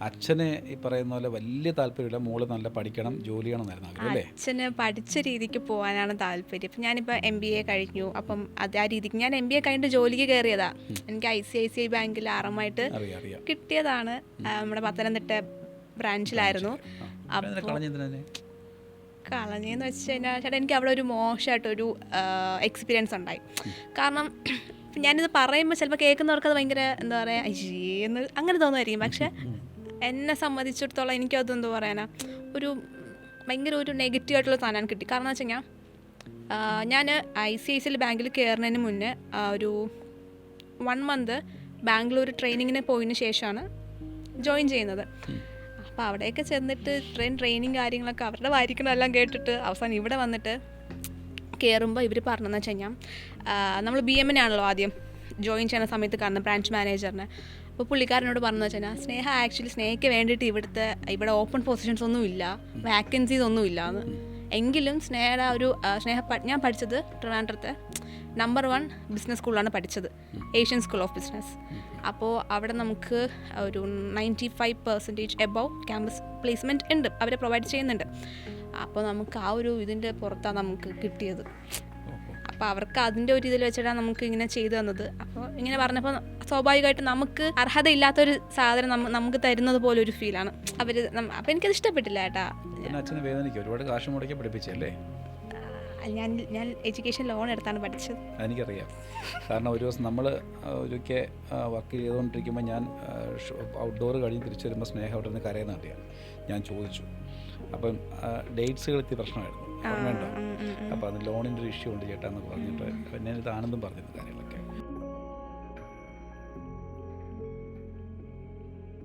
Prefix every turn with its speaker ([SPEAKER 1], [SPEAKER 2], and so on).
[SPEAKER 1] അച്ഛന് ഈ പറയുന്ന പോലെ വലിയ താല്പര്യമില്ല, മോള് നല്ല പഠിക്കണം, ജോലി ചെയ്യണമെന്നായിരുന്നു ആഗ്രഹം അല്ലേ?
[SPEAKER 2] അച്ഛന് പഠിച്ച രീതിക്ക് പോകാനാണ് താല്പര്യം. ഇപ്പം ഞാനിപ്പോൾ MBA കഴിഞ്ഞു. അപ്പം അത് ആ രീതിക്ക് ഞാൻ MBA കഴിഞ്ഞിട്ട് ജോലിക്ക് കയറിയതാ. എനിക്ക് ICICI ബാങ്കിൽ ആറുമായിട്ട്
[SPEAKER 1] അറിയാം.
[SPEAKER 2] കിട്ടിയതാണ്. നമ്മുടെ പത്തനംതിട്ട ബ്രാഞ്ചിലായിരുന്നു. അപ്പോൾ കളഞ്ഞെന്ന് വെച്ച് കഴിഞ്ഞാൽ ചേട്ടാ എനിക്ക് അവിടെ ഒരു മോശമായിട്ടൊരു എക്സ്പീരിയൻസ് ഉണ്ടായി. കാരണം ഞാനിത് പറയുമ്പോൾ ചിലപ്പോൾ കേൾക്കുന്നവർക്ക് അത് ഭയങ്കര എന്താ പറയുക അയ്യേന്ന് അങ്ങനെ തോന്നുമായിരിക്കും. പക്ഷെ എന്നെ സംബന്ധിച്ചിടത്തോളം എനിക്കതെന്താ പറയാനാ ഒരു ഭയങ്കര ഒരു നെഗറ്റീവായിട്ടുള്ള സാധനം കിട്ടി. കാരണം എന്ന് വെച്ച് കഴിഞ്ഞാൽ ഞാൻ ICICI ബാങ്കിൽ കയറുന്നതിന് മുന്നേ ഒരു 1 മന്ത് ബാംഗ്ലൂർ ട്രെയിനിങ്ങിന് പോയതിന് ശേഷമാണ് ജോയിൻ ചെയ്യുന്നത്. അപ്പോൾ അവിടെയൊക്കെ ചെന്നിട്ട് ട്രെയിനിങ് കാര്യങ്ങളൊക്കെ അവരുടെ വായിക്കണമെല്ലാം കേട്ടിട്ട് അവസാനം ഇവിടെ വന്നിട്ട് കയറുമ്പോൾ ഇവർ പറഞ്ഞതെന്ന് വെച്ച് കഴിഞ്ഞാൽ നമ്മൾ BM ആണല്ലോ ആദ്യം ജോയിൻ ചെയ്യുന്ന സമയത്ത് കാണുന്ന ബ്രാഞ്ച് മാനേജറിനെ. അപ്പോൾ പുള്ളിക്കാരനോട് പറഞ്ഞതെന്ന് വെച്ച് കഴിഞ്ഞാൽ സ്നേഹയ്ക്ക് വേണ്ടിയിട്ട് ഇവിടെ ഓപ്പൺ പൊസിഷൻസ് ഒന്നും ഇല്ല, വാക്കൻസീസ് ഒന്നും ഇല്ല എന്ന്. എങ്കിലും സ്നേഹയുടെ ഞാൻ പഠിച്ചത് ട്രിവാൻഡ്രത്തെ നമ്പർ 1 ബിസിനസ് സ്കൂളിലാണ് പഠിച്ചത്, ഏഷ്യൻ സ്കൂൾ ഓഫ് ബിസിനസ്. അപ്പോൾ അവിടെ നമുക്ക് ഒരു 95% എബവ് ക്യാമ്പസ് പ്ലേസ്മെൻറ്റ് ഉണ്ട്, അവരെ പ്രൊവൈഡ് ചെയ്യുന്നുണ്ട്. അപ്പോൾ നമുക്ക് ആ ഒരു ഇതിൻ്റെ പുറത്താണ് നമുക്ക് കിട്ടിയത്. അപ്പോൾ അവർക്ക് അതിൻ്റെ ഒരു ഇതിൽ വെച്ചിട്ടാണ് നമുക്ക് ഇങ്ങനെ ചെയ്തു തന്നത്. അപ്പോൾ ഇങ്ങനെ പറഞ്ഞപ്പോൾ സ്വാഭാവികമായിട്ട് നമുക്ക് അർഹതയില്ലാത്തൊരു സാധനം നമുക്ക് തരുന്നത് പോലെ ഒരു ഫീലാണ് അവർ. അപ്പോൾ എനിക്കത് ഇഷ്ടപ്പെട്ടില്ല ചേട്ടാ.
[SPEAKER 1] അച്ഛനെ വേദനിക്കും, ഒരുപാട് കാശ് മുടക്കി പഠിപ്പിച്ചല്ലേ?
[SPEAKER 2] ഞാൻ എഡ്യൂക്കേഷൻ ലോൺ എടുത്താണ് പഠിച്ചത്.
[SPEAKER 1] എനിക്കറിയാം. കാരണം ഒരു ദിവസം നമ്മൾ ഒരിക്കൽ വർക്ക് ചെയ്തുകൊണ്ടിരിക്കുമ്പോൾ ഞാൻ ഔട്ട്ഡോർ കഴിഞ്ഞ് തിരിച്ചു വരുമ്പോൾ സ്നേഹം അവിടെ നിന്ന് കരയുന്ന കണ്ടിയാണ്. ഞാൻ ചോദിച്ചു, അപ്പം ഡേറ്റ്സുകൾ എത്തിയ പ്രശ്നമായിരുന്നു, ഓർമ്മയുണ്ടോ? അപ്പോൾ അത് ലോണിൻ്റെ ഒരു ഇഷ്യൂ ഉണ്ട് ചേട്ടാ എന്ന് പറഞ്ഞിട്ട് ഞാനിത് ആനന്ദം പറഞ്ഞിരുന്ന കാര്യമില്ല.